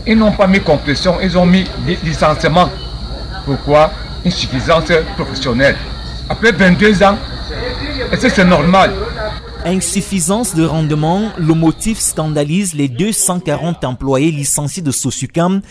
Ils n'ont pas mis compression, ils ont mis licenciement. Pourquoi? Insuffisance professionnelle. Après 22 ans, est-ce que c'est normal? Insuffisance de rendement, le motif scandalise les 240 employés licenciés de Sosucam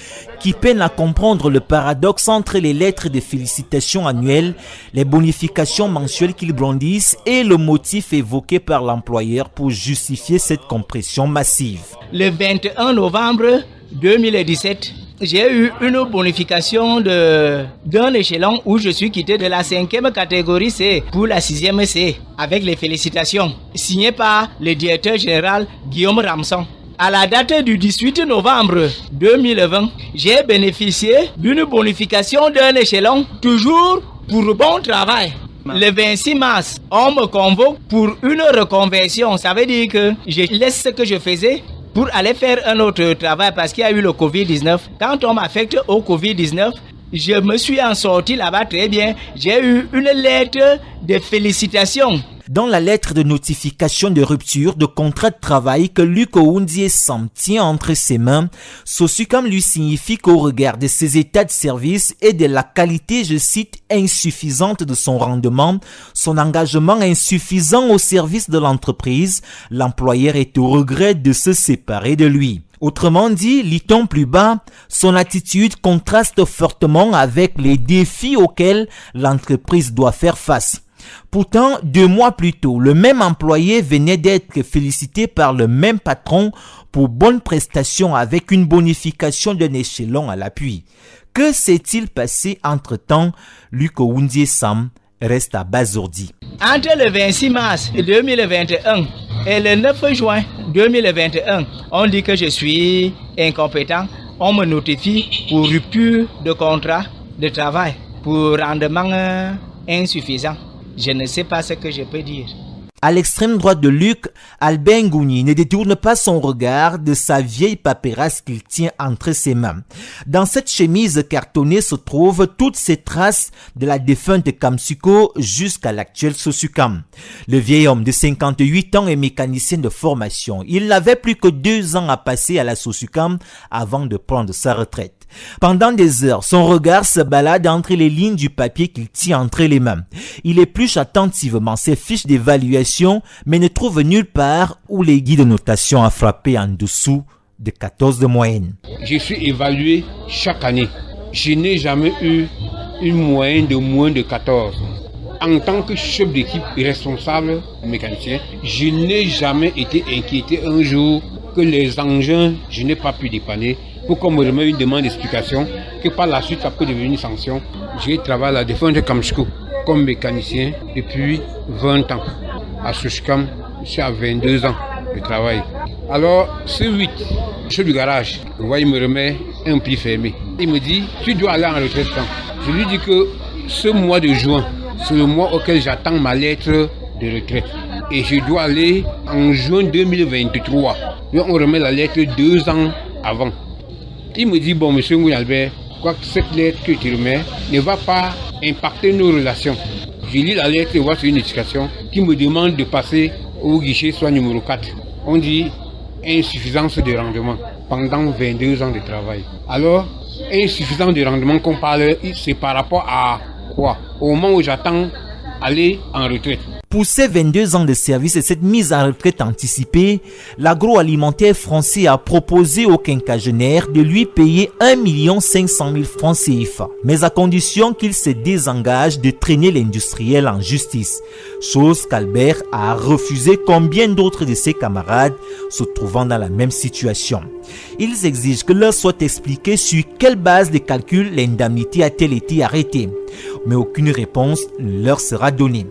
qui peinent à comprendre le paradoxe entre les lettres de félicitations annuelles, les bonifications mensuelles qu'ils brandissent et le motif évoqué par l'employeur pour justifier cette compression massive. Le 21 novembre 2017, j'ai eu une bonification d'un échelon où je suis quitté de la 5e catégorie C pour la 6e C, avec les félicitations, signées par le directeur général Guillaume Ramson. À la date du 18 novembre 2020, j'ai bénéficié d'une bonification d'un échelon, toujours pour bon travail. Le 26 mars, on me convoque pour une reconversion. Ça veut dire que je laisse ce que je faisais pour aller faire un autre travail parce qu'il y a eu le Covid-19. Quand on m'affecte au Covid-19, je me suis en sorti là-bas très bien. J'ai eu une lettre de félicitations. Dans la lettre de notification de rupture de contrat de travail que Luc Oundie Sam tient entre ses mains, Sosucam lui signifie qu'au regard de ses états de service et de la qualité, je cite, insuffisante de son rendement, son engagement insuffisant au service de l'entreprise, l'employeur est au regret de se séparer de lui. Autrement dit, lit-on plus bas, son attitude contraste fortement avec les défis auxquels l'entreprise doit faire face. Pourtant, 2 mois plus tôt, le même employé venait d'être félicité par le même patron pour bonne prestation avec une bonification d'un échelon à l'appui. Que s'est-il passé entre-temps? Luc Oundie Sam reste abasourdi. Entre le 26 mars 2021 et le 9 juin 2021, on dit que je suis incompétent. On me notifie pour rupture de contrat de travail, pour rendement insuffisant. Je ne sais pas ce que je peux dire. À l'extrême droite de Luc, Albin Gouni ne détourne pas son regard de sa vieille paperasse qu'il tient entre ses mains. Dans cette chemise cartonnée se trouvent toutes ces traces de la défunte Kamsuko jusqu'à l'actuel Sosucam. Le vieil homme de 58 ans est mécanicien de formation. Il n'avait plus que 2 ans à passer à la Sosucam avant de prendre sa retraite. Pendant des heures, son regard se balade entre les lignes du papier qu'il tient entre les mains. Il épluche attentivement ses fiches d'évaluation, mais ne trouve nulle part où les guides de notation a frappé en dessous de 14 de moyenne. Je suis évalué chaque année. Je n'ai jamais eu une moyenne de moins de 14. En tant que chef d'équipe et responsable mécanicien, je n'ai jamais été inquiété un jour que les engins, je n'ai pas pu dépanner pour qu'on me remette une demande d'explication, que par la suite, ça peut devenir une sanction. J'ai travaillé à la défense de Kamsuko comme mécanicien depuis 20 ans. À Sosucam, je suis à 22 ans de travail. Alors, ce 8, chef du garage, vous voyez, il me remet un pli fermé. Il me dit, tu dois aller en retraite quand? Je lui dis que ce mois de juin, c'est le mois auquel j'attends ma lettre de retraite. Et je dois aller en juin 2023. Et on remet la lettre 2 ans avant. Il me dit, bon, monsieur Ngouille Albert, quoi que cette lettre que tu remets ne va pas impacter nos relations. Je lis la lettre et vois sur une notification qui me demande de passer au guichet soit numéro 4. On dit insuffisance de rendement pendant 22 ans de travail. Alors, insuffisance de rendement qu'on parle, c'est par rapport à quoi? Au moment où j'attends aller en retraite. Pour ces 22 ans de service et cette mise en retraite anticipée, l'agroalimentaire français a proposé au quinquagénaire de lui payer 1 500 000 francs CFA, mais à condition qu'il se désengage de traîner l'industriel en justice, chose qu'Albert a refusé comme bien d'autres de ses camarades se trouvant dans la même situation. Ils exigent que leur soit expliqué sur quelle base de calcul l'indemnité a-t-elle été arrêtée, mais aucune réponse ne leur sera donnée.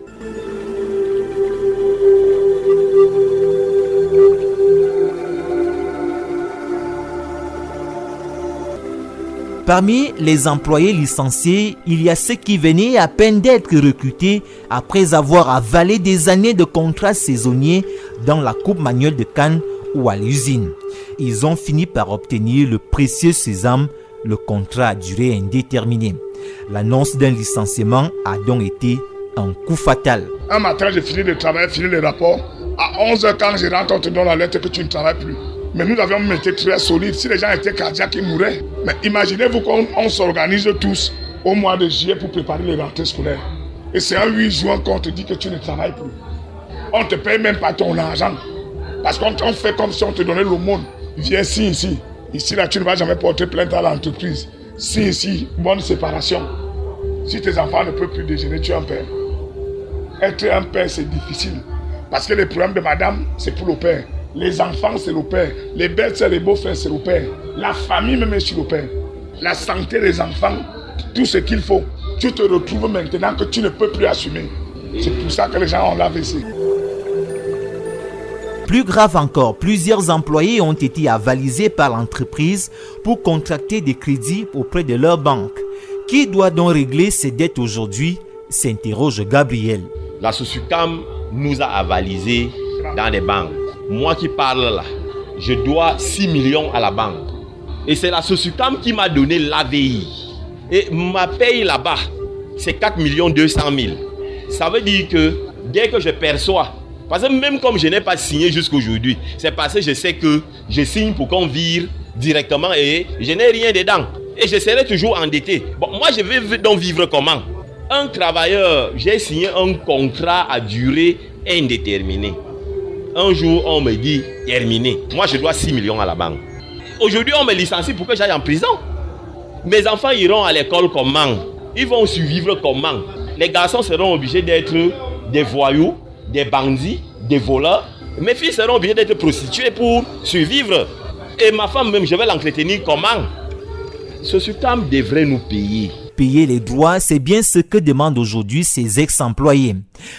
Parmi les employés licenciés, il y a ceux qui venaient à peine d'être recrutés après avoir avalé des années de contrats saisonniers dans la coupe manuelle de canne ou à l'usine. Ils ont fini par obtenir le précieux sésame, le contrat à durée indéterminée. L'annonce d'un licenciement a donc été un coup fatal. Un matin, j'ai fini le travail, fini le rapport. À 11h, quand je rentre, on te donne la lettre que tu ne travailles plus. Mais nous avions été très solides. Si les gens étaient cardiaques, ils mouraient. Mais imaginez-vous qu'on s'organise tous au mois de juillet pour préparer les rentrées scolaires. Et c'est en 8 juin qu'on te dit que tu ne travailles plus. On ne te paye même pas ton argent. Parce qu'on fait comme si on te donnait l'aumône. Viens ici. Ici, là, tu ne vas jamais porter plainte à l'entreprise. Ici, bonne séparation. Si tes enfants ne peuvent plus déjeuner, tu es un père. Être un père, c'est difficile. Parce que les problèmes de madame, c'est pour le père. Les enfants, c'est le père. Les belles-sœurs, les beaux-frères, c'est le père. La famille, même, c'est le père. La santé des enfants, tout ce qu'il faut. Tu te retrouves maintenant que tu ne peux plus assumer. C'est pour ça que les gens ont l'AVC. Plus grave encore, plusieurs employés ont été avalisés par l'entreprise pour contracter des crédits auprès de leur banque. Qui doit donc régler ces dettes aujourd'hui? S'interroge Gabriel. La SOSUCAM nous a avalisés dans les banques. Moi qui parle là, je dois 6 millions à la banque. Et c'est la SOSUCAM qui m'a donné l'AVI. Et ma paye là-bas, c'est 4 200 000. Ça veut dire que dès que je perçois, parce que même comme je n'ai pas signé jusqu'aujourd'hui, c'est parce que je sais que je signe pour qu'on vire directement et je n'ai rien dedans. Et je serai toujours endetté. Bon, moi je vais donc vivre comment? Un travailleur, j'ai signé un contrat à durée indéterminée. Un jour, on me dit terminé. Moi, je dois 6 millions à la banque. Aujourd'hui, on me licencie pour que j'aille en prison. Mes enfants iront à l'école comment? Ils vont survivre comment? Les garçons seront obligés d'être des voyous, des bandits, des voleurs. Mes filles seront obligées d'être prostituées pour survivre. Et ma femme même, je vais l'entretenir comment? SOSUCAM devrait nous payer. Payer les droits, c'est bien ce que demandent aujourd'hui ces ex-employés.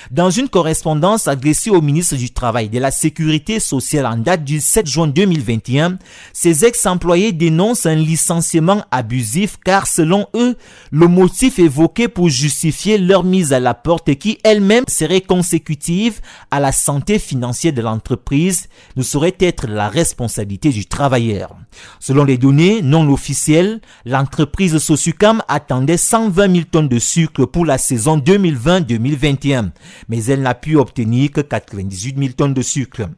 Dans une correspondance adressée au ministre du Travail et de la Sécurité sociale en date du 7 juin 2021, ces ex-employés dénoncent un licenciement abusif car selon eux, le motif évoqué pour justifier leur mise à la porte qui elle-même serait consécutive à la santé financière de l'entreprise ne saurait être la responsabilité du travailleur. Selon les données non officielles, l'entreprise SOSUCAM attendait 120 000 tonnes de sucre pour la saison 2020-2021, mais elle n'a pu obtenir que 98 000 tonnes de sucre.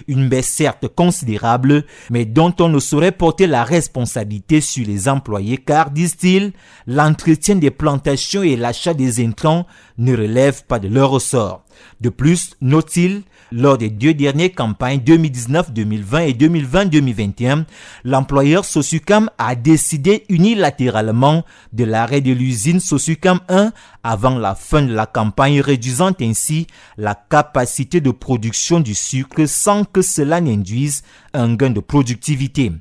Une baisse certes considérable, mais dont on ne saurait porter la responsabilité sur les employés car, disent-ils, l'entretien des plantations et l'achat des intrants ne relèvent pas de leur ressort. De plus, note-t-il, lors des 2 dernières campagnes 2019-2020 et 2020-2021, l'employeur SOSUCAM a décidé unilatéralement de l'arrêt de l'usine SOSUCAM 1 avant la fin de la campagne, réduisant ainsi la capacité de production du sucre sans que cela n'induise un gain de productivité.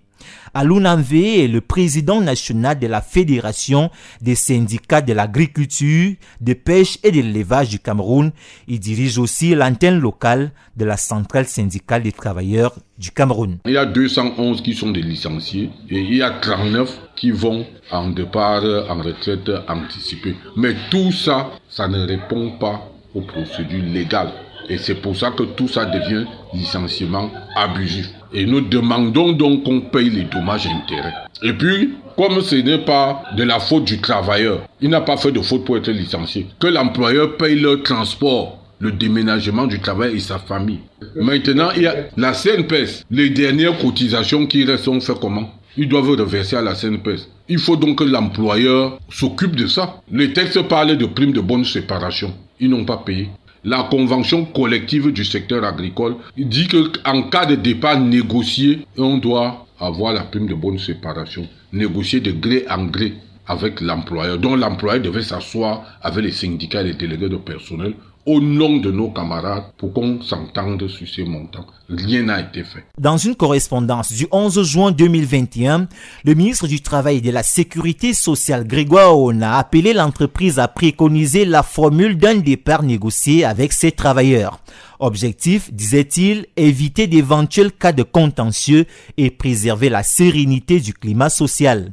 Alouna Mvé est le président national de la Fédération des syndicats de l'agriculture, de pêche et de l'élevage du Cameroun. Il dirige aussi l'antenne locale de la centrale syndicale des travailleurs du Cameroun. Il y a 211 qui sont des licenciés et il y a 39 qui vont en départ en retraite anticipée. Mais tout ça, ça ne répond pas aux procédures légales. Et c'est pour ça que tout ça devient licenciement abusif. Et nous demandons donc qu'on paye les dommages et intérêts. Et puis, comme ce n'est pas de la faute du travailleur, il n'a pas fait de faute pour être licencié, que l'employeur paye leur transport, le déménagement du travail et sa famille. Maintenant, il y a la CNPS. Les dernières cotisations qui restent, on fait comment? Ils doivent reverser à la CNPS. Il faut donc que l'employeur s'occupe de ça. Les textes parlent de primes de bonne séparation. Ils n'ont pas payé. La convention collective du secteur agricole dit qu'en cas de départ négocié, on doit avoir la prime de bonne séparation, négocier de gré en gré avec l'employeur. Donc l'employeur devait s'asseoir avec les syndicats et les délégués de personnel au nom de nos camarades pour qu'on s'entende sur ces montants. Rien n'a été fait. Dans une correspondance du 11 juin 2021, le ministre du Travail et de la Sécurité sociale, Grégoire Ona, a appelé l'entreprise à préconiser la formule d'un départ négocié avec ses travailleurs. Objectif, disait-il, éviter d'éventuels cas de contentieux et préserver la sérénité du climat social.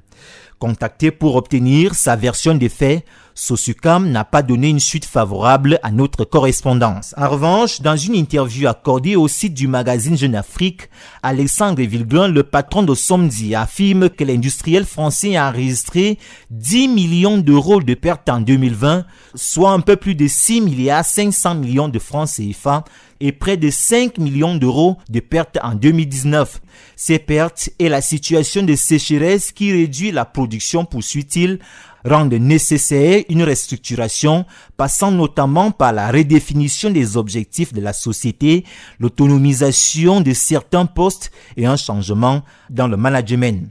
Contacté pour obtenir sa version des faits, Sosucam n'a pas donné une suite favorable à notre correspondance. En revanche, dans une interview accordée au site du magazine Jeune Afrique, Alexandre Villegrain, le patron de Somdi, affirme que l'industriel français a enregistré 10 millions d'euros de pertes en 2020, soit un peu plus de 6 milliards 500 millions de francs CFA et près de 5 millions d'euros de pertes en 2019. Ces pertes et la situation de sécheresse qui réduit la production, poursuit-il, rendent nécessaire une restructuration passant notamment par la redéfinition des objectifs de la société, l'autonomisation de certains postes et un changement dans le management.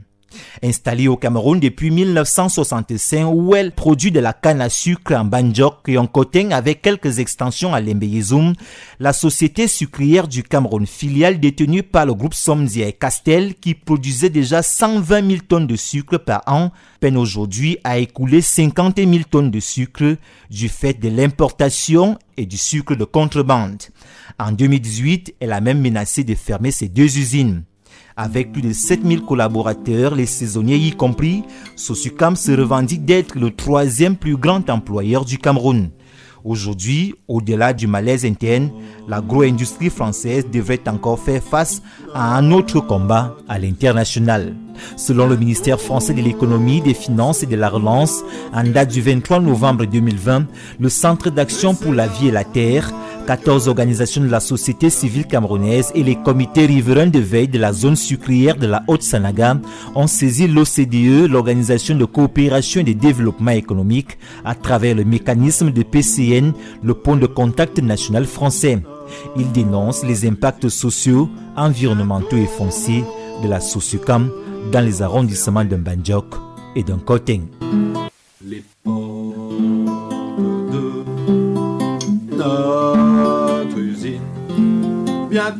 Installée au Cameroun depuis 1965, où elle produit de la canne à sucre en Banjok et en Koteng avec quelques extensions à Lembeyezoum, la société sucrière du Cameroun, filiale détenue par le groupe Somdia et Castel, qui produisait déjà 120 000 tonnes de sucre par an, peine aujourd'hui à écouler 50 000 tonnes de sucre du fait de l'importation et du sucre de contrebande. En 2018, elle a même menacé de fermer ses 2 usines. Avec plus de 7000 collaborateurs, les saisonniers y compris, Sosucam se revendique d'être le 3e plus grand employeur du Cameroun. Aujourd'hui, au-delà du malaise interne, l'agro-industrie française devrait encore faire face à un autre combat à l'international. Selon le ministère français de l'économie, des finances et de la relance, en date du 23 novembre 2020, le Centre d'action pour la vie et la terre, 14 organisations de la société civile camerounaise et les comités riverains de veille de la zone sucrière de la Haute-Sanaga ont saisi l'OCDE, l'Organisation de coopération et de développement économique, à travers le mécanisme de PCN, le point de contact national français. Ils dénoncent les impacts sociaux, environnementaux et fonciers de la Sosucam dans les arrondissements d'un Banjok et d'un Koteng. Les portes de notre usine, bien